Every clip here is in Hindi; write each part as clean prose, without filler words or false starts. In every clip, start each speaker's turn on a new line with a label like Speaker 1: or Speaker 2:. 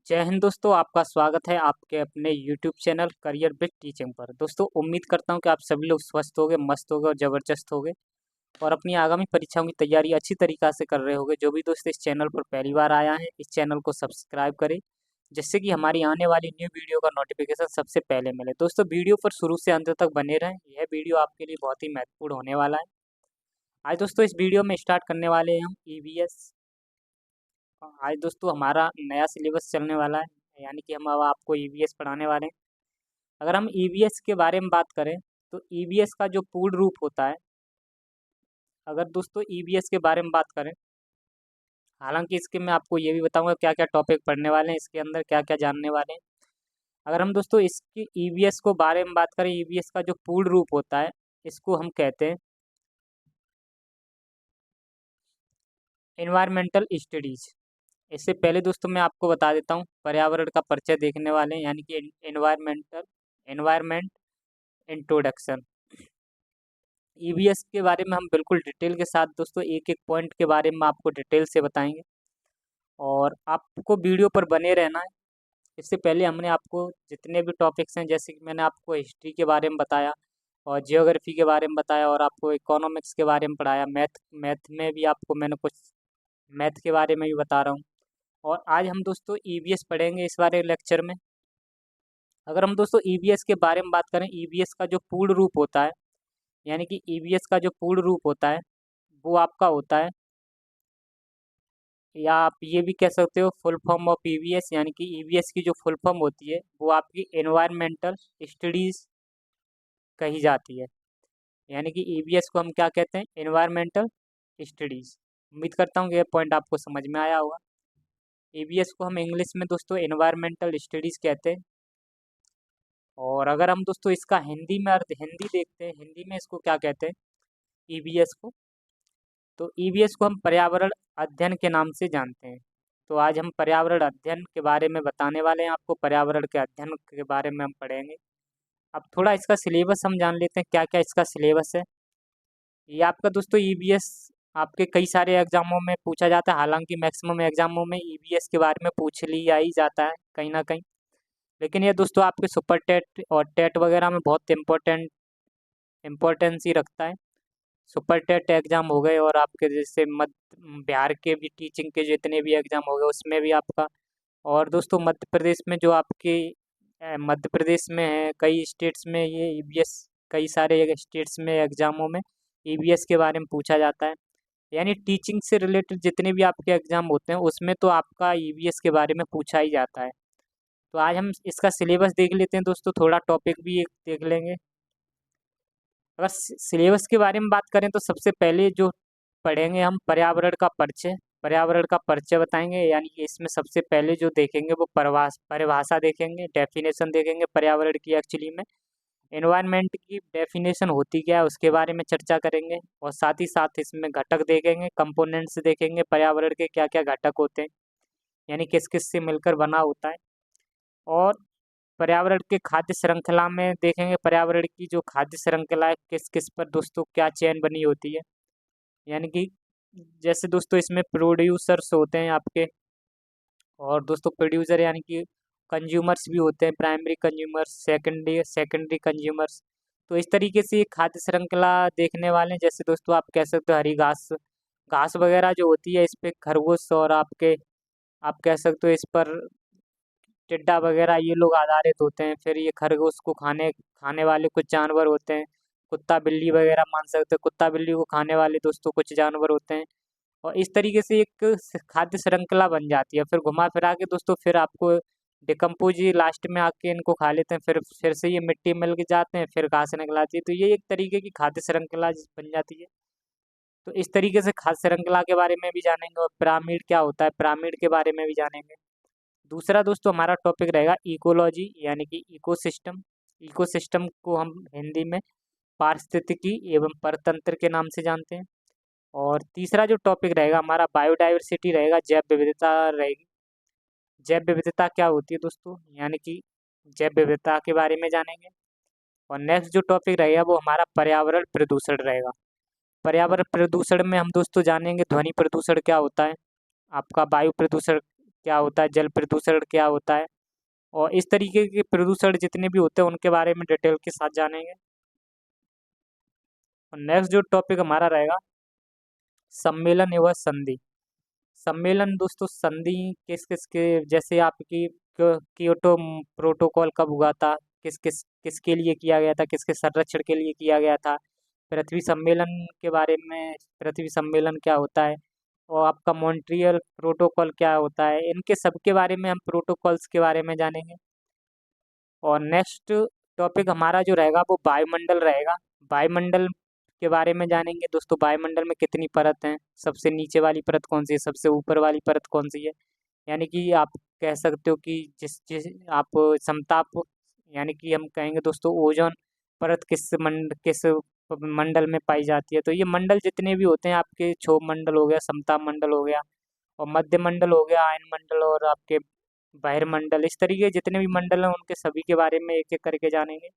Speaker 1: जय हिंद दोस्तों, आपका स्वागत है आपके अपने YouTube channel career with teaching पर। दोस्तों उम्मीद करता हूं कि आप सभी लोग स्वस्थ होंगे, मस्त होंगे और ज़बरदस्त होंगे और अपनी आगामी परीक्षाओं की तैयारी अच्छी तरीक़ा से कर रहे होंगे। जो भी दोस्त इस चैनल पर पहली बार आया है, इस चैनल को सब्सक्राइब करें, जिससे कि हमारी आने वाली न्यू वीडियो का नोटिफिकेशन सबसे पहले मिले। दोस्तों वीडियो पर शुरू से अंत तक बने रहें, यह वीडियो आपके लिए बहुत ही महत्वपूर्ण होने वाला है। आज दोस्तों इस वीडियो में स्टार्ट करने वाले हैं हम EVS। आज दोस्तों हमारा नया सिलेबस चलने वाला है, यानी कि हम अब आपको EVS पढ़ाने वाले हैं। अगर हम EVS के बारे में बात करें तो EVS का जो पूर्ण रूप होता है, अगर दोस्तों EVS के बारे में बात करें, हालांकि इसके मैं आपको ये भी बताऊंगा क्या क्या टॉपिक पढ़ने वाले हैं, इसके अंदर क्या क्या जानने वाले हैं। अगर हम दोस्तों इसकी EVS को बारे में बात करें, EVS का जो पूर्ण रूप होता है, इसको हम कहते हैं एनवायरमेंटल स्टडीज़। इससे पहले दोस्तों मैं आपको बता देता हूँ, पर्यावरण का परिचय देखने वाले हैं, यानी कि एनवायरमेंट इंट्रोडक्शन। EVS के बारे में हम बिल्कुल डिटेल के साथ दोस्तों एक एक पॉइंट के बारे में आपको डिटेल से बताएंगे और आपको वीडियो पर बने रहना है। इससे पहले हमने आपको जितने भी टॉपिक्स हैं, जैसे कि मैंने आपको हिस्ट्री के बारे में बताया और जियोग्राफी के बारे में बताया और आपको इकोनॉमिक्स के बारे में पढ़ाया, मैथ में भी आपको मैंने कुछ मैथ के बारे में भी बता रहा हूँ। और आज हम दोस्तों EVS पढ़ेंगे इस बारे लेक्चर में। अगर हम दोस्तों EVS के बारे में बात करें, EVS का जो पूर्ण रूप होता है, यानी कि EVS का जो पूर्ण रूप होता है वो आपका होता है, या आप ये भी कह सकते हो फुल फॉर्म ऑफ EVS, यानी कि EVS की जो फुल फॉर्म होती है वो आपकी एनवायरमेंटल स्टडीज़ कही जाती है। यानी कि EVS को हम क्या कहते हैं, एनवायरमेंटल स्टडीज़। उम्मीद करता हूँ कि ये पॉइंट आपको समझ में आया होगा। EVS को हम इंग्लिश में दोस्तों एनवायरमेंटल स्टडीज़ कहते हैं। और अगर हम दोस्तों इसका हिंदी में अर्थ हिंदी देखते हैं, हिंदी में इसको क्या कहते हैं EVS को, तो EVS को हम पर्यावरण अध्ययन के नाम से जानते हैं। तो आज हम पर्यावरण अध्ययन के बारे में बताने वाले हैं आपको, पर्यावरण के अध्ययन के बारे में हम पढ़ेंगे। अब थोड़ा इसका सिलेबस हम जान लेते हैं, क्या क्या इसका सिलेबस है। ये आपका दोस्तों EVS आपके कई सारे एग्जामों में पूछा जाता है, हालांकि मैक्सिमम एग्जामों में EVS के बारे में पूछ लिया ही जाता है कहीं ना कहीं, लेकिन ये दोस्तों आपके सुपर टेट और टेट वगैरह में बहुत इम्पोर्टेंस ही रखता है। सुपर टेट एग्ज़ाम हो गए और आपके जैसे मध्य बिहार के भी टीचिंग के जितने भी एग्ज़ाम हो गए उसमें भी आपका, और दोस्तों मध्य प्रदेश में जो आपके मध्य प्रदेश में है, कई स्टेट्स में ये EVS, कई सारे स्टेट्स में एग्ज़ामों में EVS के बारे में पूछा जाता है। यानी टीचिंग से रिलेटेड जितने भी आपके एग्ज़ाम होते हैं उसमें तो आपका EVS के बारे में पूछा ही जाता है। तो आज हम इसका सिलेबस देख लेते हैं दोस्तों, थोड़ा टॉपिक भी एक देख लेंगे। अगर सिलेबस के बारे में बात करें तो सबसे पहले जो पढ़ेंगे हम पर्यावरण का परिचय, पर्यावरण का परिचय बताएंगे। यानी कि इसमें सबसे पहले जो देखेंगे वो परिभाषा देखेंगे, डेफिनेशन देखेंगे पर्यावरण की। एक्चुअली में एनवायरनमेंट की डेफिनेशन होती क्या है उसके बारे में चर्चा करेंगे, और साथ ही साथ इसमें घटक देखेंगे, कंपोनेंट्स देखेंगे, पर्यावरण के क्या क्या घटक होते हैं, यानी किस किस से मिलकर बना होता है। और पर्यावरण के खाद्य श्रृंखला में देखेंगे पर्यावरण की जो खाद्य श्रृंखला है किस किस पर दोस्तों क्या चेन बनी होती है। यानी कि जैसे दोस्तों इसमें प्रोड्यूसर्स होते हैं आपके, और दोस्तों प्रोड्यूसर यानी कि कंज्यूमर्स भी होते हैं, प्राइमरी कंज्यूमर्स, सेकेंडरी कंज्यूमर्स। तो इस तरीके से ये खाद्य श्रृंखला देखने वाले हैं। जैसे दोस्तों आप कह सकते हो हरी घास घास वगैरह जो होती है, इस पे खरगोश और आपके आप कह सकते हो इस पर टिड्डा वगैरह ये लोग आधारित होते हैं। फिर ये खरगोश को खाने खाने वाले कुछ जानवर होते हैं, कुत्ता बिल्ली वगैरह मान सकते हैं, कुत्ता बिल्ली को खाने वाले दोस्तों कुछ जानवर होते हैं। और इस तरीके से एक खाद्य श्रृंखला बन जाती है। फिर घुमा फिरा के दोस्तों फिर आपको डिकम्पोज लास्ट में आके इनको खा लेते हैं, फिर से ये मिट्टी मिल के जाते हैं, फिर घास निकल आती है। तो ये एक तरीके की खाद्य श्रृंखला बन जाती है। तो इस तरीके से खाद्य श्रृंखला के बारे में भी जानेंगे, और पिरामिड क्या होता है पिरामिड के बारे में भी जानेंगे। दूसरा दोस्तों हमारा टॉपिक रहेगा इकोलॉजी, यानी कि इकोसिस्टम। इकोसिस्टम को हम हिंदी में पारिस्थितिकी एवं परतंत्र के नाम से जानते हैं। और तीसरा जो टॉपिक रहेगा हमारा बायोडाइवर्सिटी रहेगा, जैव विविधता रहेगी। जैव विविधता क्या होती है दोस्तों, यानी कि जैव विविधता के बारे में जानेंगे। और नेक्स्ट जो टॉपिक रहेगा वो हमारा पर्यावरण प्रदूषण रहेगा। पर्यावरण प्रदूषण में हम दोस्तों जानेंगे ध्वनि प्रदूषण क्या होता है, आपका वायु प्रदूषण क्या होता है, जल प्रदूषण क्या होता है, और इस तरीके के प्रदूषण जितने भी होते हैं उनके बारे में डिटेल के साथ जानेंगे। और नेक्स्ट जो टॉपिक हमारा रहेगा, सम्मेलन एवं संधि। सम्मेलन दोस्तों, संधि किस किस के, जैसे आपकी क्योटो प्रोटोकॉल कब हुआ था, किसके लिए किया गया था, किसके संरक्षण के लिए किया गया था, पृथ्वी सम्मेलन के बारे में, पृथ्वी सम्मेलन क्या होता है, और आपका मॉन्ट्रियल प्रोटोकॉल क्या होता है, इनके सब के बारे में हम प्रोटोकॉल्स के बारे में जानेंगे। और नेक्स्ट टॉपिक हमारा जो रहेगा वो वायुमंडल रहेगा। वायुमंडल के बारे में जानेंगे दोस्तों, वायुमंडल में कितनी परत हैं, सबसे नीचे वाली परत कौन सी है, सबसे ऊपर वाली परत कौन सी है। यानी कि आप कह सकते हो कि जिस जिस आप समताप, यानी कि हम कहेंगे दोस्तों ओजोन परत किस मंडल में पाई जाती है। तो ये मंडल जितने भी होते हैं, आपके क्षोभ मंडल हो गया, समताप मंडल हो गया, और मध्य मंडल हो गया, आयन मंडल, और आपके बहिर्मंडल, इस तरीके के जितने भी मंडल हैं उनके सभी के बारे में एक एक करके जानेंगे।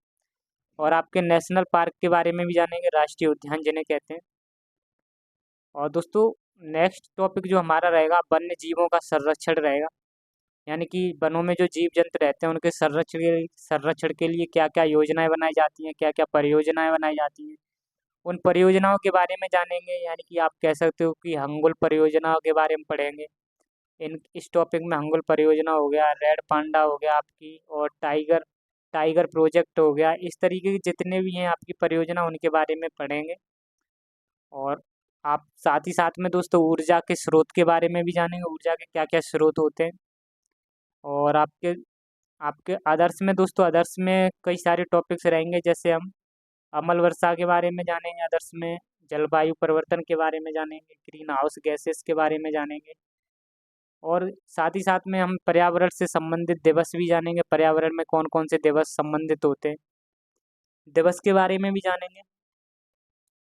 Speaker 1: और आपके नेशनल पार्क के बारे में भी जानेंगे, राष्ट्रीय उद्यान जिन्हें कहते हैं। और दोस्तों नेक्स्ट टॉपिक जो हमारा रहेगा, वन्य जीवों का संरक्षण रहेगा। यानी कि वनों में जो जीव जंतु रहते हैं उनके संरक्षण के लिए क्या क्या योजनाएं बनाई जाती हैं, क्या क्या परियोजनाएं बनाई जाती हैं, उन परियोजनाओं के बारे में जानेंगे। यानी कि आप कह सकते हो कि हंगुल परियोजनाओं के बारे में पढ़ेंगे। इस टॉपिक में हंगुल परियोजना हो गया, रेड पांडा हो गया आपकी, और टाइगर टाइगर प्रोजेक्ट हो गया, इस तरीके के जितने भी हैं आपकी परियोजना उनके बारे में पढ़ेंगे। और आप साथ ही साथ में दोस्तों ऊर्जा के स्रोत के बारे में भी जानेंगे, ऊर्जा के क्या क्या स्रोत होते हैं। और आपके आपके आदर्श में दोस्तों, आदर्श में कई सारे टॉपिक्स रहेंगे, जैसे हम अम्ल वर्षा के बारे में जानेंगे, आदर्श में जलवायु परिवर्तन के बारे में जानेंगे, ग्रीन हाउस गैसेस के बारे में जानेंगे, और साथ ही साथ में हम पर्यावरण से संबंधित दिवस भी जानेंगे, पर्यावरण में कौन कौन से दिवस संबंधित होते हैं, दिवस के बारे में भी जानेंगे।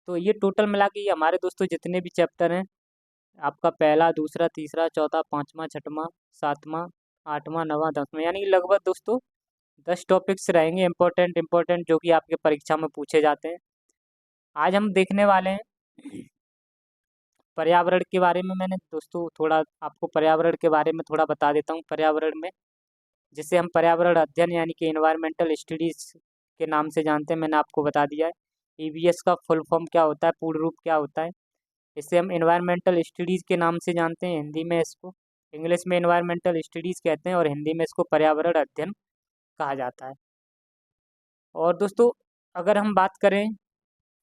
Speaker 1: तो ये टोटल मिला के ये हमारे दोस्तों जितने भी चैप्टर हैं, आपका पहला, दूसरा, तीसरा, चौथा, पाँचवा, छठवां, सातवां, आठवां, नवां, 10वां, यानी कि लगभग दोस्तों 10 टॉपिक्स रहेंगे इम्पोर्टेंट इम्पोर्टेंट, जो कि आपके परीक्षा में पूछे जाते हैं। आज हम देखने वाले हैं पर्यावरण के बारे में। मैंने दोस्तों थोड़ा आपको पर्यावरण के बारे में थोड़ा बता देता हूँ। पर्यावरण में जिसे हम पर्यावरण अध्ययन यानी कि एनवायरमेंटल स्टडीज के नाम से जानते हैं, मैंने आपको बता दिया है। ईवीएस का फुल फॉर्म क्या होता है, पूर्ण रूप क्या होता है, इसे हम एनवायरमेंटल स्टडीज़ के नाम से जानते हैं हिंदी में इसको। इंग्लिश में एनवायरमेंटल स्टडीज़ कहते हैं और हिंदी में इसको पर्यावरण अध्ययन कहा जाता है। और दोस्तों अगर हम बात करें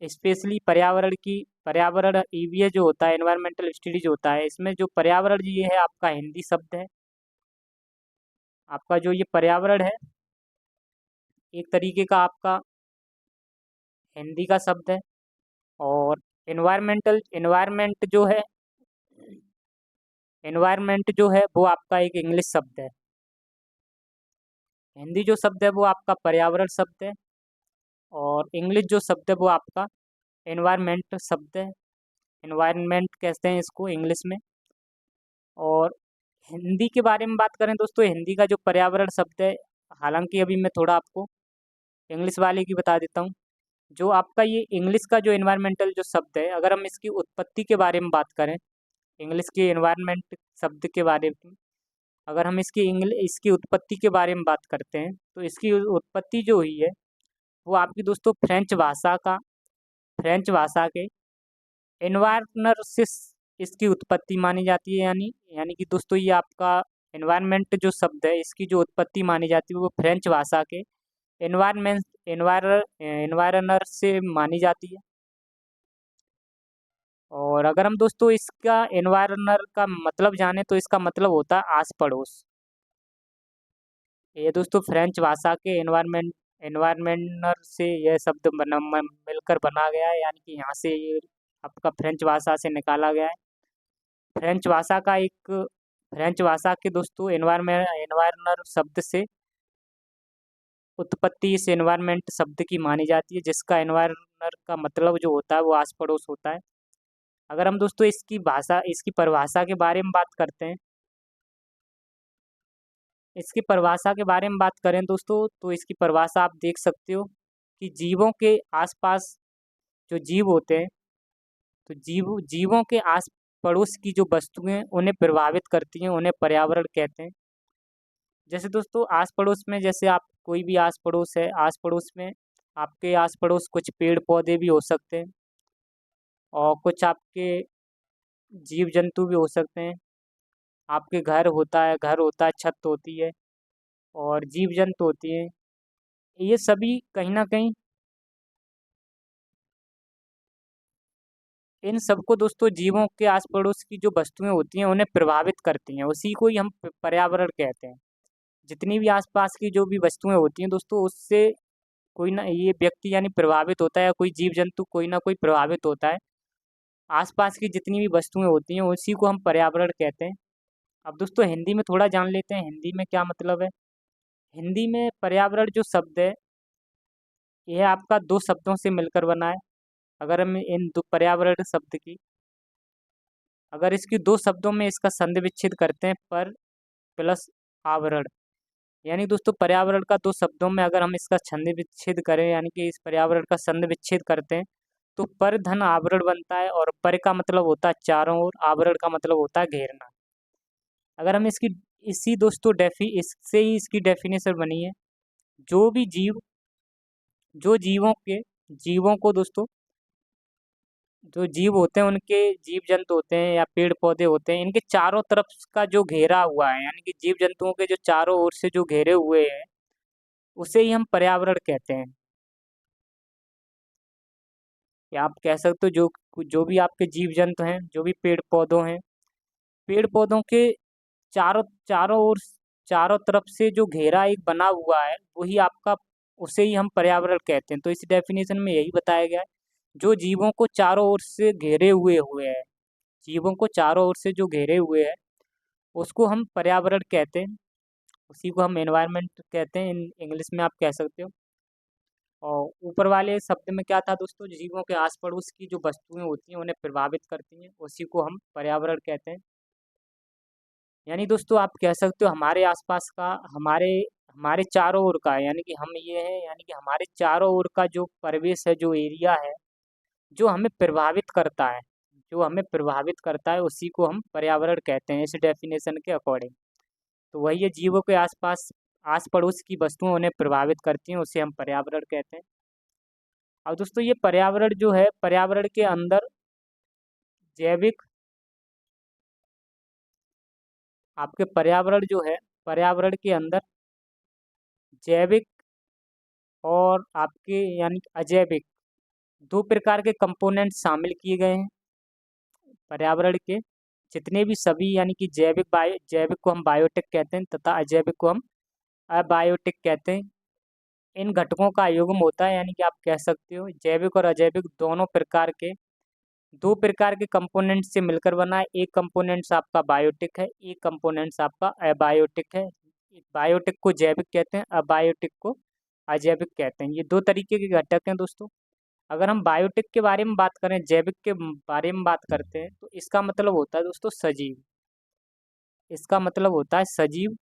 Speaker 1: स्पेशली पर्यावरण की, पर्यावरण ईवीएस जो होता है, एनवायरमेंटल स्टडीज होता है, इसमें जो पर्यावरण ये है आपका हिंदी शब्द है। आपका जो ये पर्यावरण है एक तरीके का आपका हिंदी का शब्द है। और एनवायरमेंट जो है वो आपका एक इंग्लिश शब्द है। हिंदी जो शब्द है वो आपका पर्यावरण शब्द है, और इंग्लिश जो शब्द है वो आपका एनवायरमेंट शब्द है। एनवायरनमेंट कहते हैं इसको इंग्लिश में। और हिंदी के बारे में बात करें दोस्तों, हिंदी का जो पर्यावरण शब्द है, हालांकि अभी मैं थोड़ा आपको इंग्लिश वाले की बता देता हूँ। जो आपका ये इंग्लिश का जो एनवायरमेंटल जो शब्द है, अगर हम इसकी उत्पत्ति के बारे में बात करें, इंग्लिश के एनवायरमेंट शब्द के बारे में, अगर हम इसकी उत्पत्ति के बारे में बात करते हैं, तो इसकी उत्पत्ति जो हुई है वो आपकी दोस्तों फ्रेंच भाषा के एनवायरनर से इसकी उत्पत्ति मानी जाती है। यानी यानी कि दोस्तों ये आपका एनवायरनमेंट जो शब्द है इसकी जो उत्पत्ति मानी जाती है वो फ्रेंच भाषा के एनवायरनर से मानी जाती है। और अगर हम दोस्तों इसका एनवायरनर का मतलब जाने तो इसका मतलब होता है आस पड़ोस। ये दोस्तों फ्रेंच भाषा के एनवायरनर से यह शब्द मिलकर बना गया है, यानी कि यहाँ से ये आपका फ्रेंच भाषा से निकाला गया है। फ्रेंच भाषा का एक फ्रेंच भाषा के दोस्तों एनवायरनर शब्द से उत्पत्ति इस एनवायरनमेंट शब्द की मानी जाती है, जिसका एनवायरनर का मतलब जो होता है वो आस पड़ोस होता है। अगर हम दोस्तों इसकी परिभाषा के बारे में बात करते हैं, इसकी परिभाषा के बारे में बात करें दोस्तों, तो इसकी परिभाषा आप देख सकते हो कि जीवों के आसपास जो जीव होते हैं, तो जीवों के पड़ोस की जो वस्तुएं उन्हें प्रभावित करती हैं, उन्हें पर्यावरण कहते हैं। जैसे दोस्तों आस पड़ोस में, जैसे आप कोई भी आस पड़ोस है, आस पड़ोस में आपके आस पड़ोस कुछ पेड़ पौधे भी हो सकते हैं और कुछ आपके जीव जंतु भी हो सकते हैं। आपके घर होता है, छत होती है और जीव जंतु होती हैं। ये सभी कहीं ना कहीं, इन सबको दोस्तों जीवों के आस पड़ोस की जो वस्तुएं होती हैं उन्हें प्रभावित करती हैं, उसी को ही हम पर्यावरण कहते हैं। जितनी भी आसपास की जो भी वस्तुएं होती हैं दोस्तों, उससे कोई ना ये व्यक्ति यानी प्रभावित होता है, या कोई जीव जंतु कोई ना कोई प्रभावित होता है। आसपास की जितनी भी वस्तुएं होती हैं उसी को हम पर्यावरण कहते हैं। अब दोस्तों हिंदी में थोड़ा जान लेते हैं, हिंदी में क्या मतलब है। हिंदी में पर्यावरण जो शब्द है, यह आपका दो शब्दों से मिलकर बना है। अगर हम इन दो पर्यावरण शब्द की, अगर इसकी दो शब्दों में इसका संधि विच्छेद करते हैं, पर प्लस आवरण, यानी दोस्तों पर्यावरण का दो शब्दों में अगर हम इसका संधि विच्छेद करें, यानी कि इस पर्यावरण का संधि विच्छेद करते हैं, तो पर धन आवरण बनता है। और पर का मतलब होता है चारों ओर, आवरण का मतलब होता है घेरना। अगर हम इसकी, इसी दोस्तों इससे ही इसकी डेफिनेशन बनी है। जो भी जीव, जो जीवों को दोस्तों, जो जीव होते हैं उनके, जीव जंतु होते हैं या पेड़ पौधे होते हैं, इनके चारों तरफ का जो घेरा हुआ है, यानी कि जीव जंतुओं के जो चारों ओर से जो घेरे हुए हैं, उसे ही हम पर्यावरण कहते हैं। या आप कह सकते हो जो जो भी आपके जीव जंतु हैं, जो भी पेड़ पौधों हैं, पेड़ पौधों के चारों चारों ओर, चारों तरफ से जो घेरा एक बना हुआ है, वही आपका, उसे ही हम पर्यावरण कहते हैं। तो इस डेफिनेशन में यही बताया गया है, जो जीवों को चारों ओर से घेरे हुए हुए है, जीवों को चारों ओर से जो घेरे हुए है, उसको हम पर्यावरण कहते हैं। उसी को हम एनवायरनमेंट कहते हैं, इंग्लिश में आप कह सकते हो। और ऊपर वाले शब्द में क्या था दोस्तों, जीवों के आस पड़ोस की जो वस्तुएं होती हैं उन्हें प्रभावित करती हैं, उसी को हम पर्यावरण कहते हैं। यानी दोस्तों आप कह सकते हो हमारे आसपास का, हमारे हमारे चारों ओर का, यानी कि हम ये हैं, यानी कि हमारे चारों ओर का जो परिवेश है, जो एरिया है, जो हमें प्रभावित करता है, जो हमें प्रभावित करता है, उसी को हम पर्यावरण कहते हैं, इस डेफिनेशन के अकॉर्डिंग। तो वही है, जीवों के आसपास, आस पड़ोस की वस्तुएं उन्हें प्रभावित करती हैं, उसे हम पर्यावरण कहते हैं। अब दोस्तों ये पर्यावरण जो है, पर्यावरण के अंदर जैविक, आपके पर्यावरण जो है, पर्यावरण के अंदर जैविक और आपके यानी कि अजैविक, दो प्रकार के कंपोनेंट शामिल किए गए हैं पर्यावरण के। जितने भी सभी, यानी कि जैविक को हम बायोटिक कहते हैं तथा अजैविक को हम अबायोटिक कहते हैं। इन घटकों का युग्म होता है, यानी कि आप कह सकते हो जैविक और अजैविक दोनों प्रकार के, दो प्रकार के कंपोनेंट से मिलकर बना है। एक कंपोनेंट्स आपका बायोटिक है, एक कंपोनेंट्स आपका अबायोटिक है। बायोटिक को जैविक कहते हैं, अबायोटिक को अजैविक कहते हैं। ये दो तरीके के घटक हैं दोस्तों। अगर हम बायोटिक के बारे में बात करें, जैविक के बारे में बात करते हैं, तो इसका मतलब होता है दोस्तों सजीव। इसका मतलब होता है सजीव।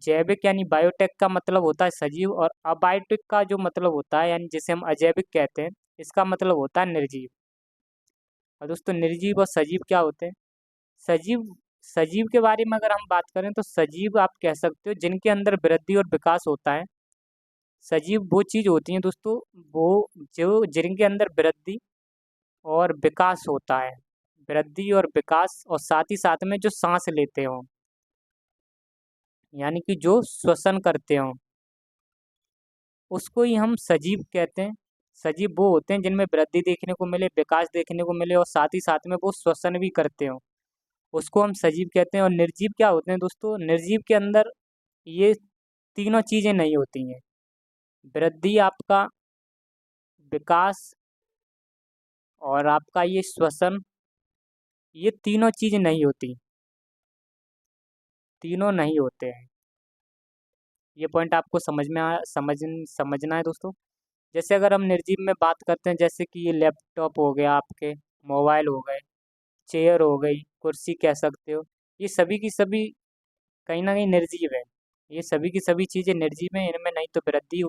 Speaker 1: जैविक यानी बायोटेक का मतलब होता है सजीव, और अबायोटिक का जो मतलब होता है, यानी जिसे हम अजैविक कहते हैं, इसका मतलब होता है निर्जीव। और दोस्तों निर्जीव और सजीव क्या होते हैं। सजीव, सजीव के बारे में अगर हम बात करें, तो सजीव आप कह सकते हो जिनके अंदर वृद्धि और विकास होता है। सजीव वो चीज़ होती हैं दोस्तों, वो जो जिनके अंदर वृद्धि और विकास होता है, वृद्धि और विकास, और साथ ही साथ में जो सांस लेते हो, यानी कि जो श्वसन करते हो, उसको ही हम सजीव कहते हैं। सजीव वो होते हैं जिनमें वृद्धि देखने को मिले, विकास देखने को मिले, और साथ ही साथ में वो श्वसन भी करते हो, उसको हम सजीव कहते हैं। और निर्जीव क्या होते हैं दोस्तों, निर्जीव के अंदर ये तीनों चीज़ें नहीं होती हैं। वृद्धि, आपका विकास, और आपका ये श्वसन, ये तीनों चीज़ नहीं होती, तीनों नहीं होते हैं। ये पॉइंट आपको समझना है दोस्तों। जैसे अगर हम निर्जीव में बात करते हैं, जैसे कि ये लैपटॉप हो गया, आपके मोबाइल हो गए, चेयर हो गई, कुर्सी कह सकते हो, ये सभी की सभी कहीं ना कहीं निर्जीव है। ये सभी की सभी चीज़ें निर्जीव हैं, इनमें नहीं तो वृद्धि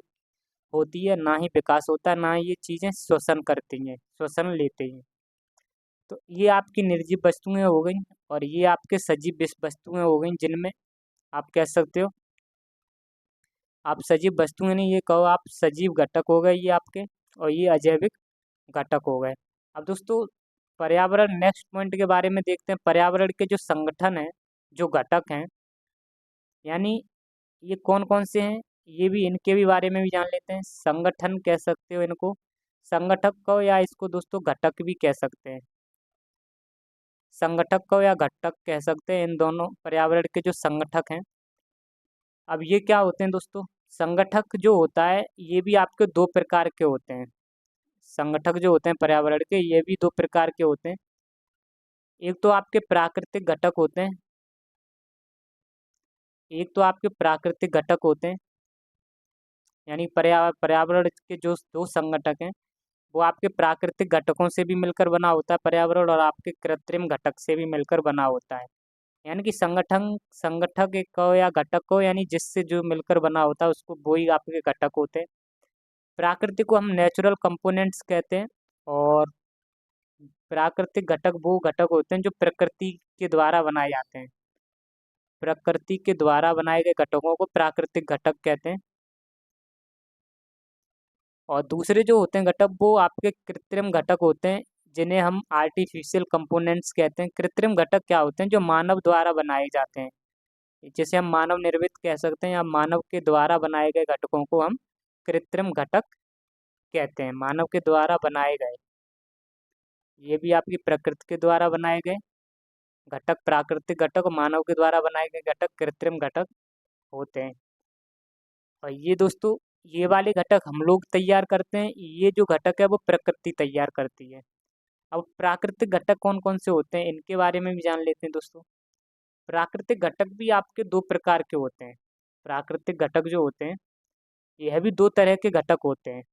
Speaker 1: होती है, ना ही विकास होता है, ना ही ये चीज़ें श्वसन करती हैं, श्वसन लेते हैं। तो ये आपकी निर्जीव वस्तुएं हो गई, और ये आपके सजीव वस्तुएं हो गई, जिनमें आप कह सकते हो, आप सजीव वस्तुएं नहीं, ये कहो आप सजीव घटक हो गए ये आपके, और ये अजैविक घटक हो गए। अब दोस्तों पर्यावरण, नेक्स्ट पॉइंट के बारे में देखते हैं। पर्यावरण के जो संगठन है, जो घटक हैं, यानी ये कौन कौन से हैं, ये भी, इनके भी बारे में भी जान लेते हैं। संगठन कह सकते हो इनको, संगठक कहो या इसको दोस्तों घटक भी कह सकते हैं। संगठक कहो या घटक कह सकते हैं इन दोनों पर्यावरण के जो संगठक हैं। अब ये क्या होते हैं दोस्तों, संगठक जो होता है ये भी आपके दो प्रकार के होते हैं। संगठक जो होते हैं पर्यावरण के, ये भी दो प्रकार के होते हैं। एक तो आपके प्राकृतिक घटक होते हैं, एक तो आपके प्राकृतिक घटक होते हैं, यानी पर्यावरण के जो दो संगठक हैं, वो आपके प्राकृतिक घटकों से भी मिलकर बना होता है पर्यावरण, और आपके कृत्रिम घटक से भी मिलकर बना होता है। यानी कि संगठन, संगठक एक कहो या घटक को, यानी जिससे जो मिलकर बना होता है उसको, वो ही आपके घटक होते हैं। प्राकृतिक को हम नेचुरल कंपोनेंट्स कहते हैं, और प्राकृतिक घटक वो घटक होते हैं जो प्रकृति के द्वारा बनाए जाते हैं। प्रकृति के द्वारा बनाए गए घटकों को प्राकृतिक घटक कहते हैं। और दूसरे जो होते हैं घटक, वो आपके कृत्रिम घटक होते हैं, जिन्हें हम आर्टिफिशियल कंपोनेंट्स कहते हैं। कृत्रिम घटक क्या होते हैं, जो मानव द्वारा बनाए जाते हैं, जिसे हम मानव निर्मित कह सकते हैं, या मानव के द्वारा बनाए गए घटकों को हम कृत्रिम घटक कहते हैं। मानव के द्वारा बनाए गए, ये भी आपकी प्रकृति के द्वारा बनाए गए घटक प्राकृतिक घटक, और मानव के द्वारा बनाए गए घटक कृत्रिम घटक होते हैं। और ये दोस्तों, ये वाले घटक हम लोग तैयार करते हैं, ये जो घटक है वो प्रकृति तैयार करती है। अब प्राकृतिक घटक कौन कौन से होते हैं, इनके बारे में भी जान लेते हैं दोस्तों। प्राकृतिक घटक भी आपके दो प्रकार के होते हैं। प्राकृतिक घटक जो होते हैं, यह भी दो तरह के घटक होते हैं।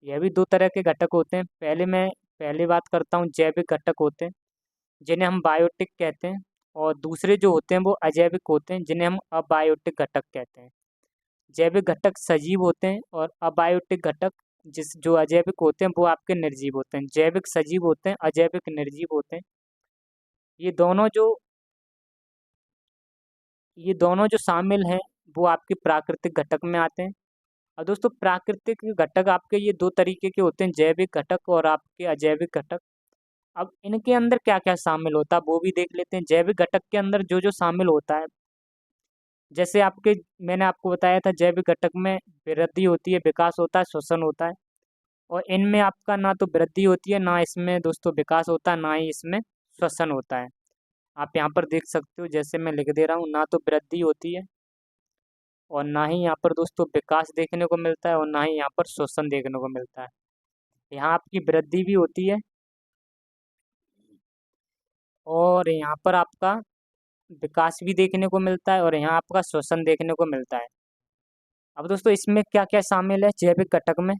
Speaker 1: यह भी दो तरह के घटक होते हैं। पहले बात करता हूँ, जैविक घटक होते हैं, जिन्हें हम बायोटिक कहते हैं। और दूसरे जो होते हैं वो अजैविक होते हैं, जिन्हें हम अबायोटिक घटक कहते हैं। जैविक घटक सजीव होते हैं, और अबायोटिक घटक, जो अजैविक होते हैं, वो आपके निर्जीव होते हैं। जैविक सजीव होते हैं, अजैविक निर्जीव होते हैं। ये दोनों जो ये दोनों जो शामिल हैं, वो आपके प्राकृतिक घटक में आते हैं। और दोस्तों प्राकृतिक घटक आपके ये दो तरीके के होते हैं, जैविक घटक और आपके अजैविक घटक। अब इनके अंदर क्या क्या शामिल होता है वो भी देख लेते हैं। जैविक घटक के अंदर जो जो शामिल होता है, जैसे आपके, मैंने आपको बताया था, जैविक घटक में वृद्धि होती है, विकास होता है, श्वसन होता है। और इनमें आपका ना तो वृद्धि होती है, ना इसमें दोस्तों विकास होता है, ना ही इसमें श्वसन होता है। आप यहाँ पर देख सकते हो, जैसे मैं लिख दे रहा हूँ, ना तो वृद्धि होती है, और ना ही यहाँ पर दोस्तों विकास देखने को मिलता है, और ना ही यहाँ पर श्वसन देखने को मिलता है। यहाँ आपकी वृद्धि भी होती है, और यहाँ पर आपका विकास भी देखने को मिलता है, और यहाँ आपका श्वसन देखने को मिलता है। अब दोस्तों इसमें क्या क्या शामिल है जैविक घटक में।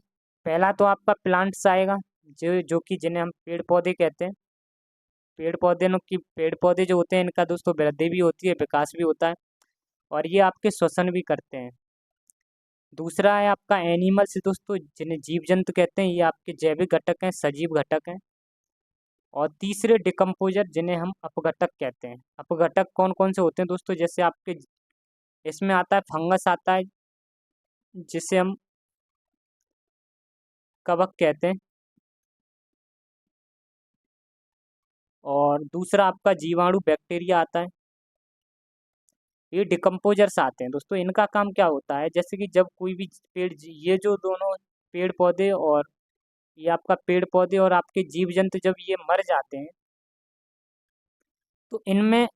Speaker 1: पहला तो आपका प्लांट्स आएगा, जो कि जिन्हें हम पेड़ पौधे कहते हैं। पेड़ पौधे जो होते हैं, इनका दोस्तों वृद्धि भी होती है, विकास भी होता है, और ये आपके श्वसन भी करते हैं। दूसरा है आपका एनिमल्स दोस्तों, जिन्हें जीव जंतु कहते हैं, ये आपके जैविक घटक हैं, सजीव घटक हैं। और तीसरे डिकम्पोजर, जिन्हें हम अपघटक कहते हैं। अपघटक कौन कौन से होते हैं दोस्तों, जैसे आपके इसमें आता है फंगस आता है, जिसे हम कवक कहते हैं। और दूसरा आपका जीवाणु बैक्टीरिया आता है। ये डिकम्पोजर्स आते हैं दोस्तों। इनका काम क्या होता है, जैसे कि जब कोई भी ये जो दोनों पेड़ पौधे, और ये आपका पेड़ पौधे और आपके जीव जंतु जब ये मर जाते हैं, तो इनमें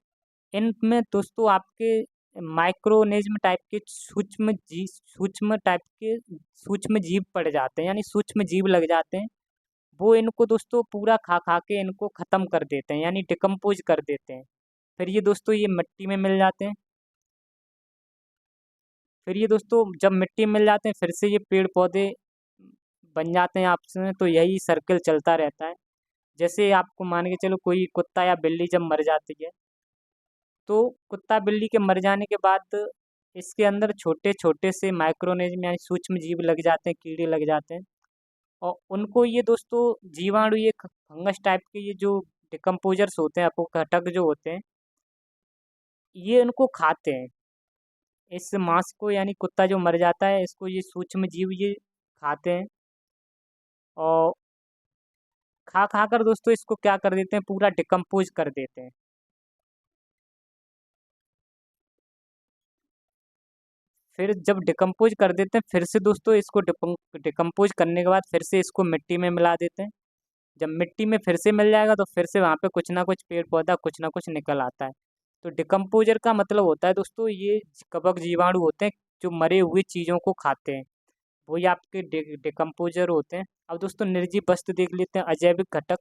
Speaker 1: इनमें दोस्तों आपके माइक्रोऑर्गेनिज्म टाइप के सूक्ष्म जीव पड़ जाते हैं, यानी सूक्ष्म जीव लग जाते हैं। वो इनको दोस्तों पूरा खा खा के इनको ख़त्म कर देते हैं, यानी डिकम्पोज कर देते हैं। फिर ये दोस्तों ये मिट्टी में मिल जाते हैं। फिर ये दोस्तों जब मिट्टी में मिल जाते हैं, फिर से ये पेड़ पौधे बन जाते हैं आपस में। तो यही सर्कल चलता रहता है। जैसे आपको मान के चलो, कोई कुत्ता या बिल्ली जब मर जाती है, तो कुत्ता बिल्ली के मर जाने के बाद इसके अंदर छोटे छोटे से माइक्रोऑर्गेनिज्म यानी सूक्ष्म जीव लग जाते हैं, कीड़े लग जाते हैं। और उनको ये दोस्तों जीवाणु, ये फंगस टाइप के, ये जो डिकम्पोजर्स होते हैं, अपघटक जो होते हैं, ये उनको खाते हैं। इस मांस को, यानी कुत्ता जो मर जाता है, इसको ये सूक्ष्म जीव ये खाते हैं। और खा खा कर दोस्तों इसको क्या कर देते हैं, पूरा डिकम्पोज कर देते हैं। फिर जब डिकम्पोज कर देते हैं, फिर से दोस्तों इसको डिकम्पोज करने के बाद फिर से इसको मिट्टी में मिला देते हैं। जब मिट्टी में फिर से मिल जाएगा तो फिर से वहाँ पे कुछ ना कुछ पेड़ पौधा कुछ ना कुछ निकल आता है। तो डिकम्पोजर का मतलब होता है दोस्तों, ये कवक जीवाणु होते हैं जो मरे हुए चीज़ों को खाते हैं, वही आपके डिकम्पोजर होते हैं। अब दोस्तों निर्जीव वस्तु देख लेते हैं, अजैविक घटक।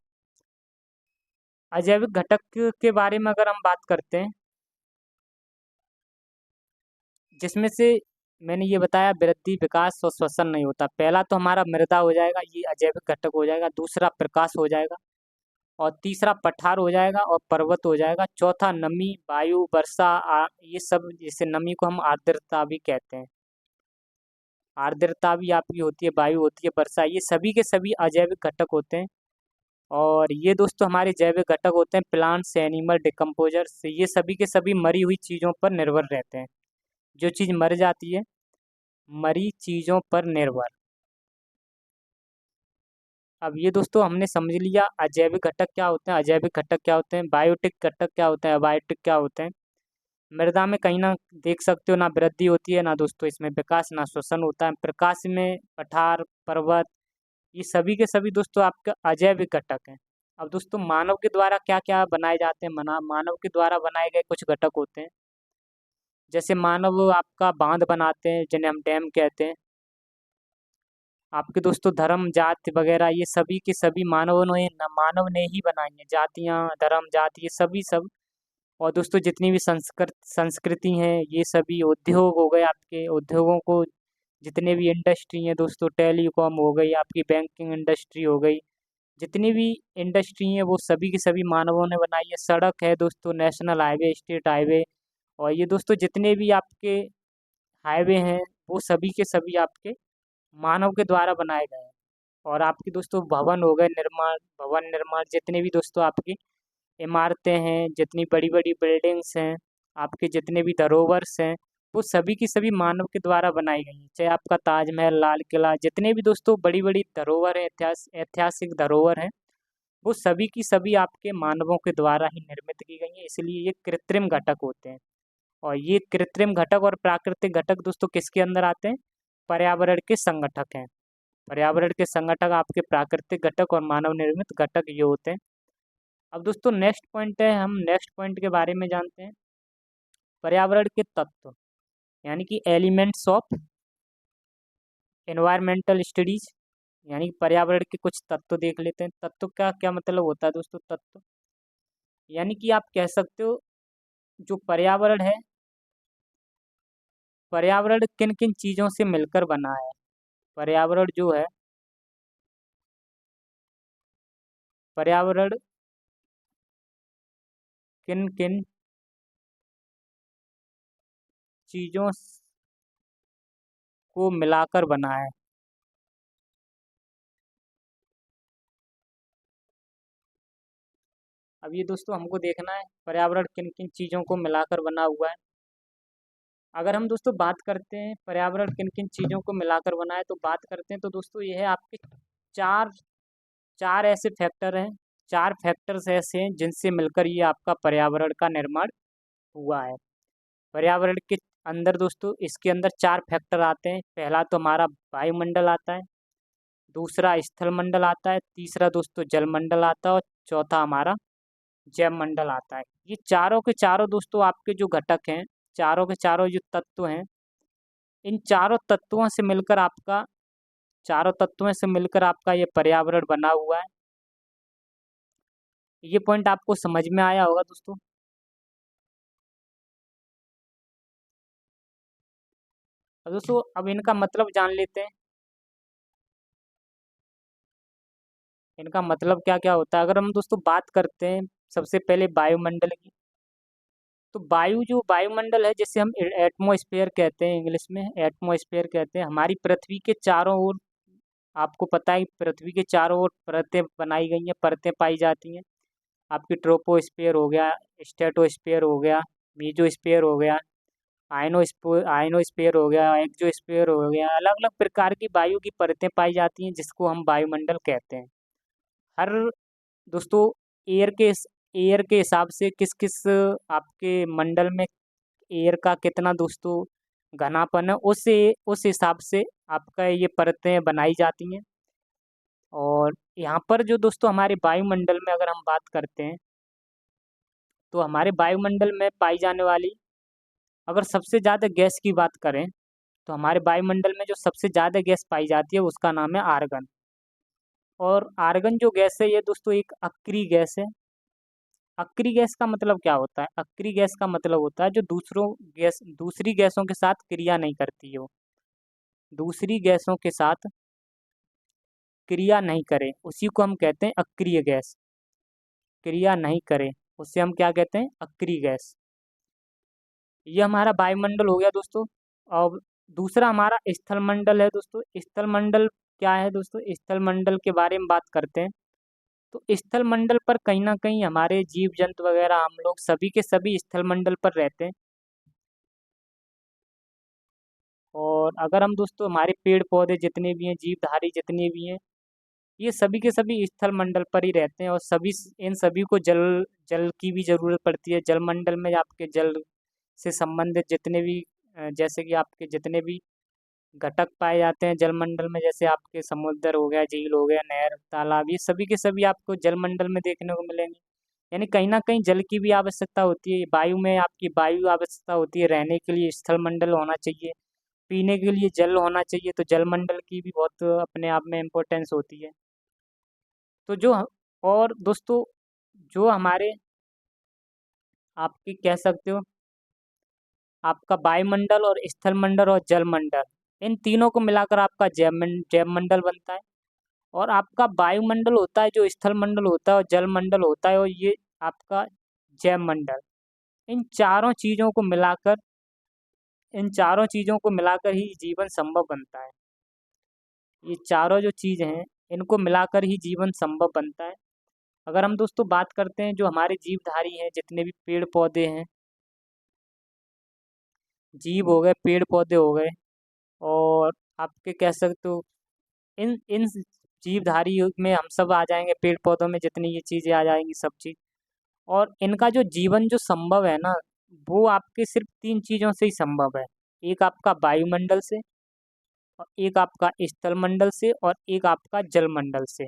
Speaker 1: अजैविक घटक के बारे में अगर हम बात करते हैं, जिसमें से मैंने ये बताया, वृद्धि, विकास और श्वसन नहीं होता। पहला तो हमारा मृदा हो जाएगा, ये अजैविक घटक हो जाएगा। दूसरा प्रकाश हो जाएगा, और तीसरा पठार हो जाएगा, और पर्वत हो जाएगा। चौथा नमी, वायु, वर्षा, ये सब, जैसे नमी को हम आर्द्रता भी कहते हैं। आर्द्रता भी आपकी होती है, वायु होती है, वर्षा, ये सभी के सभी अजैविक घटक होते हैं। और ये दोस्तों हमारे जैविक घटक होते हैं, प्लांट्स, एनिमल, डिकम्पोजर्स, ये सभी के सभी मरी हुई चीज़ों पर निर्भर रहते हैं। जो चीज़ मर जाती है, मरी चीज़ों पर निर्भर। अब ये दोस्तों हमने समझ लिया अजैविक घटक क्या होते हैं, अजैविक घटक क्या होते हैं, बायोटिक घटक क्या होते हैं, अबायोटिक क्या होते हैं। मृदा में कहीं ना देख सकते हो, ना वृद्धि होती है, ना दोस्तों इसमें विकास, ना श्वसन होता है। प्रकाश में पठार, पर्वत, ये सभी के सभी दोस्तों आपके अजैविक घटक हैं। अब दोस्तों मानव के द्वारा क्या क्या बनाए जाते हैं, मानव के द्वारा बनाए गए कुछ घटक होते हैं। जैसे मानव आपका बांध बनाते हैं, जिन्हें हम डैम कहते हैं। आपके दोस्तों धर्म, जाति वगैरह, ये सभी के सभी मानव ने ही बनाई हैं। जातियाँ, धर्म, जाति, ये सभी सब। और दोस्तों जितनी भी संस्कृति हैं, ये सभी उद्योग हो गए, आपके उद्योगों को, जितने भी इंडस्ट्री हैं दोस्तों, टेलीकॉम हो गई, आपकी बैंकिंग इंडस्ट्री हो गई, जितनी भी इंडस्ट्री हैं वो सभी की सभी मानवों ने बनाई है। सड़क है दोस्तों, नेशनल हाईवे, स्टेट हाईवे, और ये दोस्तों जितने भी आपके हाईवे हैं, वो सभी के सभी आपके मानव के द्वारा बनाए गए हैं। और आपके दोस्तों भवन हो गए, भवन निर्माण, जितने भी दोस्तों आपकी इमारतें हैं, जितनी बड़ी बड़ी बिल्डिंग्स हैं, आपके जितने भी धरोहर्स हैं, वो सभी की सभी मानव के द्वारा बनाई गई हैं। चाहे आपका ताजमहल, लाल किला, जितने भी दोस्तों बड़ी बड़ी धरोहर हैं, ऐतिहासिक धरोहर हैं, वो सभी की सभी आपके मानवों के द्वारा ही निर्मित की गई हैं। इसलिए ये कृत्रिम घटक होते हैं। और ये कृत्रिम घटक और प्राकृतिक घटक दोस्तों किसके अंदर आते हैं, पर्यावरण के संगठक हैं। पर्यावरण के संगठक आपके प्राकृतिक घटक और मानव निर्मित घटक ये होते हैं। अब दोस्तों नेक्स्ट पॉइंट है, हम नेक्स्ट पॉइंट के बारे में जानते हैं, पर्यावरण के तत्व, यानी कि एलिमेंट्स ऑफ एनवायरमेंटल स्टडीज, यानी कि पर्यावरण के कुछ तत्व देख लेते हैं। तत्व का क्या मतलब होता है दोस्तों, तत्व यानी कि आप कह सकते हो, जो पर्यावरण है, पर्यावरण किन किन चीज़ों से मिलकर बना है। पर्यावरण जो है, पर्यावरण किन किन चीज़ों को मिलाकर बना है। अब ये दोस्तों हमको देखना है पर्यावरण किन किन चीज़ों को मिलाकर बना हुआ है। अगर हम दोस्तों बात करते हैं पर्यावरण किन किन चीज़ों को मिलाकर बना है, तो बात करते हैं तो दोस्तों ये है आपके चार चार ऐसे फैक्टर हैं, चार फैक्टर्स ऐसे हैं जिनसे मिलकर ये आपका पर्यावरण का निर्माण हुआ है। पर्यावरण के अंदर दोस्तों, इसके अंदर चार फैक्टर आते हैं। पहला तो हमारा वायुमंडल आता है, दूसरा स्थलमंडल आता है, तीसरा दोस्तों जलमंडल आता है, और चौथा हमारा जैव मंडल आता है। ये चारों के चारों दोस्तों आपके जो घटक हैं, चारों के चारों जो तत्व हैं, इन चारों तत्वों से मिलकर आपका ये पर्यावरण बना हुआ है। ये पॉइंट आपको समझ में आया होगा दोस्तों। अब दोस्तों अब इनका मतलब जान लेते हैं, इनका मतलब क्या क्या होता है। अगर हम दोस्तों बात करते हैं सबसे पहले वायुमंडल की, तो जो वायुमंडल है, जिसे हम एटमॉस्फेयर कहते हैं, इंग्लिश में एटमॉस्फेयर कहते हैं, हमारी पृथ्वी के चारों ओर आपको पता है कि पृथ्वी के चारों ओर परतें बनाई गई हैं, परतें पाई जाती हैं। आपकी ट्रोपोस्फियर हो गया, स्ट्रेटोस्फियर हो गया, मीजोस्फियर हो गया, आयनोस्फियर हो गया, एक्सोस्फियर हो गया। अलग अलग प्रकार की वायु की परतें पाई जाती हैं जिसको हम वायुमंडल कहते हैं। हर दोस्तों एयर के हिसाब से किस किस आपके मंडल में एयर का कितना दोस्तों घनापन है, उस हिसाब से आपका ये परतें बनाई जाती हैं। और यहाँ पर जो दोस्तों हमारे वायुमंडल में अगर हम बात करते हैं, तो हमारे वायुमंडल में पाई जाने वाली, अगर सबसे ज़्यादा गैस की बात करें, तो हमारे वायुमंडल में जो सबसे ज़्यादा गैस पाई जाती है उसका नाम है आर्गन। और आर्गन जो गैस है ये दोस्तों एक अक्रिय गैस है। अक्रिय गैस का मतलब क्या होता है? अक्रिय गैस का मतलब होता है जो दूसरी गैसों के साथ क्रिया नहीं करती हो, दूसरी गैसों के साथ क्रिया नहीं करे, उसी को हम कहते हैं अक्रिय गैस। क्रिया नहीं करे उससे हम क्या कहते हैं? अक्रिय गैस। ये हमारा वायुमंडल हो गया दोस्तों। और दूसरा हमारा स्थलमंडल है दोस्तों। स्थलमंडल क्या है दोस्तों? स्थलमंडल के बारे में बात करते हैं, तो स्थलमंडल पर कहीं ना कहीं हमारे जीव जंतु वगैरह हम लोग सभी के सभी स्थलमंडल पर रहते हैं। और अगर हम दोस्तों हमारे पेड़ पौधे जितने भी हैं, जीवधारी जितने भी हैं, ये सभी के सभी स्थलमंडल पर ही रहते हैं। और इन सभी को जल जल की भी ज़रूरत पड़ती है। जलमंडल में आपके जल से संबंधित जितने भी जैसे कि आपके जितने भी घटक पाए जाते हैं जलमंडल में, जैसे आपके समुद्र हो गया, झील हो गया, नहर, तालाब, ये सभी के सभी आपको जलमंडल में देखने को मिलेंगे। यानी कहीं ना कहीं जल की भी आवश्यकता होती है। वायु में आपकी वायु आवश्यकता होती है, रहने के लिए स्थलमंडल होना चाहिए, पीने के लिए जल होना चाहिए, तो जलमंडल की भी बहुत अपने आप में इम्पोर्टेंस होती है। तो और दोस्तों जो हमारे आपकी कह सकते हो आपका वायुमंडल और स्थलमंडल और जलमंडल, इन तीनों को मिलाकर आपका जैवमंडल बनता है। और आपका वायुमंडल होता है जो स्थलमंडल होता है और जलमंडल होता है, और ये आपका जैवमंडल। इन चारों चीज़ों को मिलाकर इन चारों चीज़ों को मिलाकर ही जीवन संभव बनता है। ये चारों जो चीज़ हैं इनको मिलाकर ही जीवन संभव बनता है। अगर हम दोस्तों बात करते हैं जो हमारे जीवधारी हैं, जितने भी पेड़ पौधे हैं, जीव हो गए, पेड़ पौधे हो गए, और आपके कह सकते हो इन इन जीवधारी में हम सब आ जाएंगे, पेड़ पौधों में जितनी ये चीज़ें आ जाएंगी सब चीज़। और इनका जो जीवन जो संभव है ना, वो आपके सिर्फ तीन चीज़ों से ही संभव है। एक आपका वायुमंडल से, और एक आपका स्थलमंडल से, और एक आपका जलमंडल से।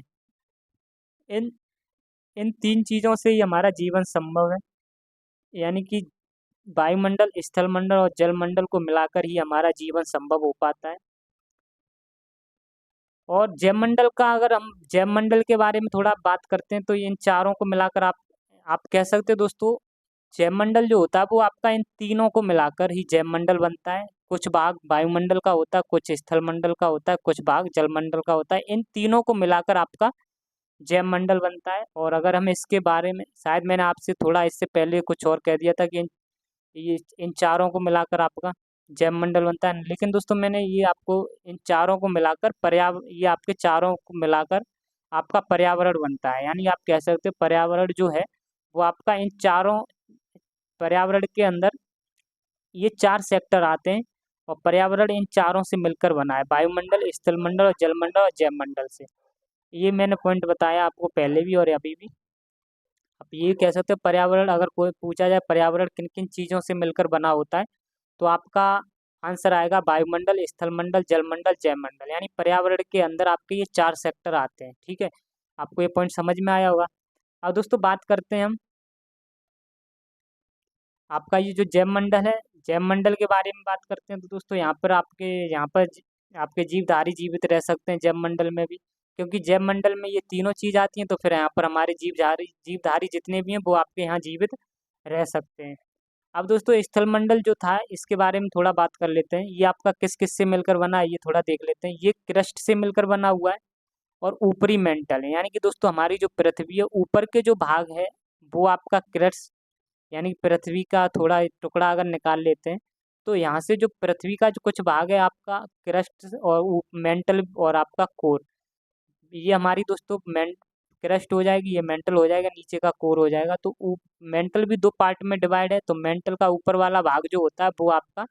Speaker 1: इन इन तीन चीज़ों से ही हमारा जीवन संभव है। यानी कि वायुमंडल, स्थलमंडल और जलमंडल को मिलाकर ही हमारा जीवन संभव हो पाता है। और जैवमंडल का अगर हम जैवमंडल के बारे में थोड़ा बात करते हैं, तो इन चारों को मिलाकर आप कह सकते हो दोस्तों, जैवमंडल जो होता है वो आपका इन तीनों को मिलाकर ही जैवमंडल बनता है। कुछ भाग वायुमंडल का होता है, कुछ स्थलमंडल का होता है, कुछ भाग जलमंडल का होता है। इन तीनों को मिलाकर आपका जैवमंडल बनता है। और अगर हम इसके बारे में, शायद मैंने आपसे थोड़ा इससे पहले कुछ और कह दिया था कि इन चारों को मिलाकर आपका जैवमंडल बनता है, लेकिन दोस्तों मैंने ये आपको इन चारों को मिलाकर ये आपके चारों को मिलाकर आपका पर्यावरण बनता है। यानी आप कह सकते हो पर्यावरण जो है वो आपका इन चारों, पर्यावरण के अंदर ये चार सेक्टर आते हैं, और पर्यावरण इन चारों से मिलकर बना है, वायुमंडल, स्थलमंडल और जलमंडल और जैवमंडल से। ये मैंने पॉइंट बताया आपको पहले भी और अभी भी। आप ये कह सकते हो पर्यावरण, अगर कोई पूछा जाए पर्यावरण किन किन चीज़ों से मिलकर बना होता है, तो आपका आंसर आएगा वायुमंडल, स्थलमंडल, जलमंडल, जैवमंडल। यानी पर्यावरण के अंदर आपके ये चार सेक्टर आते हैं। ठीक है, आपको ये पॉइंट समझ में आया होगा। अब दोस्तों बात करते हैं हम आपका ये जो जैवमंडल है, जैवमंडल के बारे में बात करते हैं, तो दोस्तों यहाँ पर आपके जीवधारी जीवित रह सकते हैं जैवमंडल में भी, क्योंकि जैवमंडल में ये तीनों चीज़ आती हैं, तो फिर यहाँ पर हमारे जीवधारी जितने भी हैं वो आपके यहाँ जीवित रह सकते हैं। अब दोस्तों स्थलमंडल जो था इसके बारे में थोड़ा बात कर लेते हैं। ये आपका किस किस से मिलकर बना है ये थोड़ा देख लेते हैं। ये क्रस्ट से मिलकर बना हुआ है, और ऊपरी मेंटल है। यानी कि दोस्तों हमारी जो पृथ्वी है, ऊपर के जो भाग है वो आपका क्रस्ट, यानी पृथ्वी का थोड़ा एक टुकड़ा अगर निकाल लेते हैं, तो यहाँ से जो पृथ्वी का जो कुछ भाग है आपका क्रस्ट और मेंटल और आपका कोर, ये हमारी दोस्तों क्रस्ट हो जाएगी, ये मेंटल हो जाएगा, नीचे का कोर हो जाएगा। तो मेंटल भी दो पार्ट में डिवाइड है। तो मेंटल का ऊपर वाला भाग जो होता है वो आपका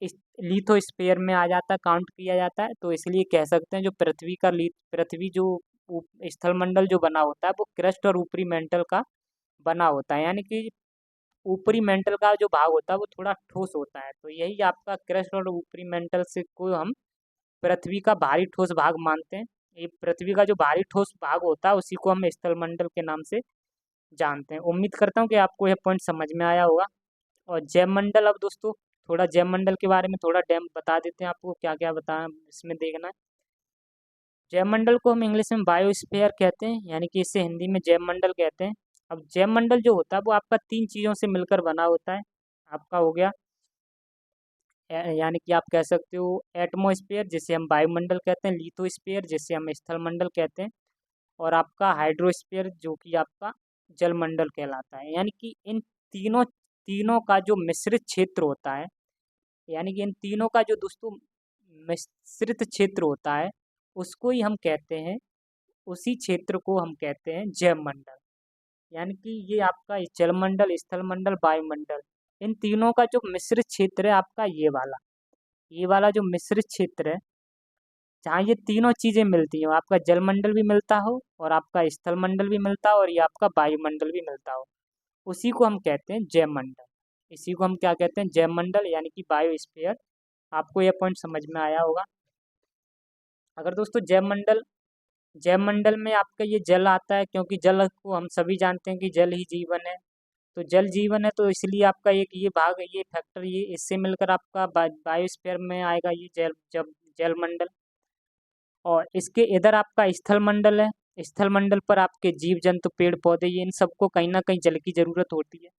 Speaker 1: इस लिथोस्फीयर में आ जाता है, काउंट किया जाता है। तो इसलिए कह सकते हैं जो पृथ्वी का पृथ्वी जो स्थलमंडल जो बना होता है वो क्रस्ट और ऊपरी मेंटल का बना होता है। यानी कि ऊपरी मेंटल का जो भाग होता है वो थोड़ा ठोस होता है। तो यही आपका क्रस्ट और ऊपरी मेंटल से को हम पृथ्वी का भारी ठोस भाग मानते हैं। ये पृथ्वी का जो भारी ठोस भाग होता है उसी को हम स्थलमंडल के नाम से जानते हैं। उम्मीद करता हूँ कि आपको यह पॉइंट समझ में आया होगा। और जैवमंडल, अब दोस्तों थोड़ा जैवमंडल के बारे में थोड़ा डैम बता देते हैं आपको, क्या क्या बताएं इसमें देखना है। जैवमंडल को हम इंग्लिश में बायोस्फीयर कहते हैं, यानी कि इसे हिंदी में जैवमंडल कहते हैं। अब जैवमंडल जो होता है वो आपका 3 चीज़ों से मिलकर बना होता है। आपका हो गया यानी कि आप कह सकते हो एटमॉस्फेयर जिसे हम वायुमंडल कहते हैं, लिथोस्फीयर जिसे हम स्थलमंडल कहते हैं, और आपका हाइड्रोस्फीयर जो कि आपका जलमंडल कहलाता है। यानी कि इन तीनों तीनों का जो मिश्रित क्षेत्र होता है, यानी कि इन तीनों का जो दोस्तों मिश्रित क्षेत्र होता है उसको ही हम कहते हैं, उसी क्षेत्र को हम कहते हैं जैवमंडल। यानी कि ये आपका जलमंडल, स्थलमंडल, वायुमंडल, इन तीनों का जो मिश्रित क्षेत्र है आपका ये वाला जो मिश्रित क्षेत्र है जहाँ ये तीनों चीजें मिलती हो, आपका जलमंडल भी मिलता हो और आपका स्थलमंडल भी मिलता हो और ये आपका वायुमंडल भी मिलता हो, उसी को हम कहते हैं जैवमंडल। इसी को हम क्या कहते हैं, जैवमंडल, यानी कि बायोस्फीयर। आपको यह पॉइंट समझ में आया होगा। अगर दोस्तों जैवमंडल में आपका ये जल आता है, क्योंकि जल को हम सभी जानते हैं कि जल ही जीवन है। तो जल जीवन है, तो इसलिए आपका एक ये भाग, ये फैक्टर, ये इससे मिलकर आपका बायोस्फीयर में आएगा ये जब जलमंडल। और इसके इधर आपका स्थल मंडल है। स्थल मंडल पर आपके जीव जंतु, पेड़ पौधे, ये इन सबको कहीं ना कहीं जल की जरूरत होती है।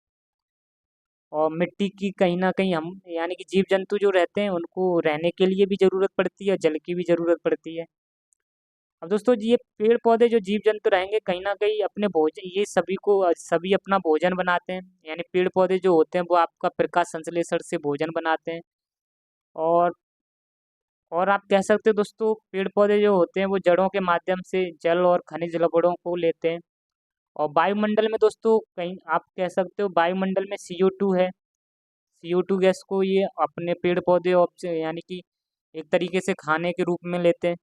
Speaker 1: और मिट्टी की कहीं ना कहीं हम, यानी कि जीव जंतु जो रहते हैं उनको रहने के लिए भी जरूरत पड़ती है, जल की भी जरूरत पड़ती है। अब दोस्तों ये पेड़ पौधे जो जीव जंतु रहेंगे कहीं ना कहीं अपने भोजन, ये सभी अपना भोजन बनाते हैं। यानी पेड़ पौधे जो होते हैं वो आपका प्रकाश संश्लेषण से भोजन बनाते हैं। और और आप कह सकते हो दोस्तों पेड़ पौधे जो होते हैं वो जड़ों के माध्यम से जल और खनिज लवणों को लेते हैं। और वायुमंडल में दोस्तों कहीं आप कह सकते हो वायुमंडल में CO2 है। CO2 गैस को ये अपने पेड़ पौधे यानी कि एक तरीके से खाने के रूप में लेते हैं।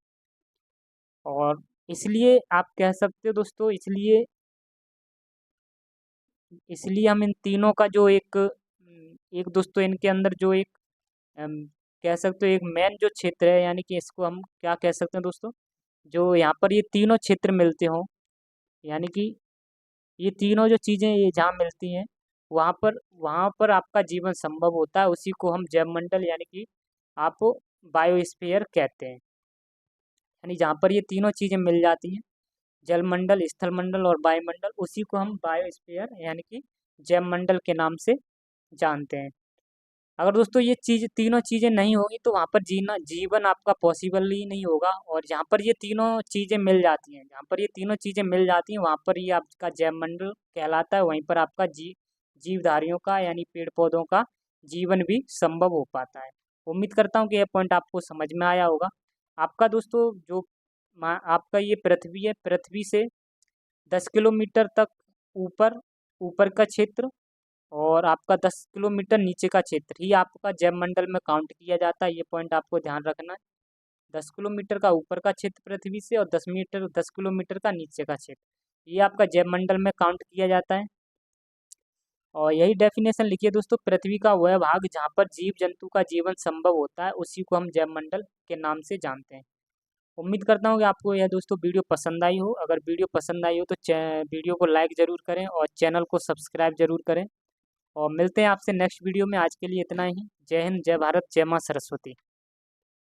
Speaker 1: और इसलिए आप कह सकते हो दोस्तों, इसलिए इसलिए हम इन तीनों का जो एक दोस्तों इनके अंदर जो एक अम, कह सकते हो एक मेन जो क्षेत्र है, यानी कि इसको हम क्या कह सकते हैं दोस्तों, जो यहाँ पर ये तीनों क्षेत्र मिलते हों, यानी कि ये तीनों जो चीज़ें ये जहाँ मिलती हैं वहाँ पर आपका जीवन संभव होता है। उसी को हम जैवमंडल, यानी कि आप बायोस्फीयर कहते हैं। यानी जहाँ पर ये तीनों चीज़ें मिल जाती हैं, जलमंडल, स्थलमंडल और वायुमंडल, उसी को हम बायोस्फीयर यानी कि जैवमंडल के नाम से जानते हैं। अगर दोस्तों ये तीनों चीज़ें नहीं होगी तो वहाँ पर जीवन आपका पॉसिबल ही नहीं होगा। और जहाँ पर ये तीनों चीज़ें मिल जाती हैं, जहाँ पर ये तीनों चीज़ें मिल जाती हैं वहाँ पर ये आपका जैवमंडल कहलाता है। वहीं पर आपका जीवधारियों का, यानी पेड़ पौधों का जीवन भी संभव हो पाता है। उम्मीद करता हूँ कि यह पॉइंट आपको समझ में आया होगा। आपका दोस्तों जो आपका ये पृथ्वी है, पृथ्वी से 10 किलोमीटर तक ऊपर ऊपर का क्षेत्र और आपका 10 किलोमीटर नीचे का क्षेत्र ही आपका जैवमंडल में काउंट किया जाता है। ये पॉइंट आपको ध्यान रखना है। 10 किलोमीटर का ऊपर का क्षेत्र पृथ्वी से और 10 किलोमीटर का नीचे का क्षेत्र, ये आपका जैवमंडल में काउंट किया जाता है। और यही डेफिनेशन लिखिए दोस्तों, पृथ्वी का वह भाग जहाँ पर जीव जंतु का जीवन संभव होता है उसी को हम जैवमंडल के नाम से जानते हैं। उम्मीद करता हूँ कि आपको यह दोस्तों वीडियो पसंद आई हो। अगर वीडियो पसंद आई हो तो वीडियो को लाइक ज़रूर करें और चैनल को सब्सक्राइब जरूर करें। और मिलते हैं आपसे नेक्स्ट वीडियो में। आज के लिए इतना ही। जय हिंद, जय भारत, जय माँ सरस्वती।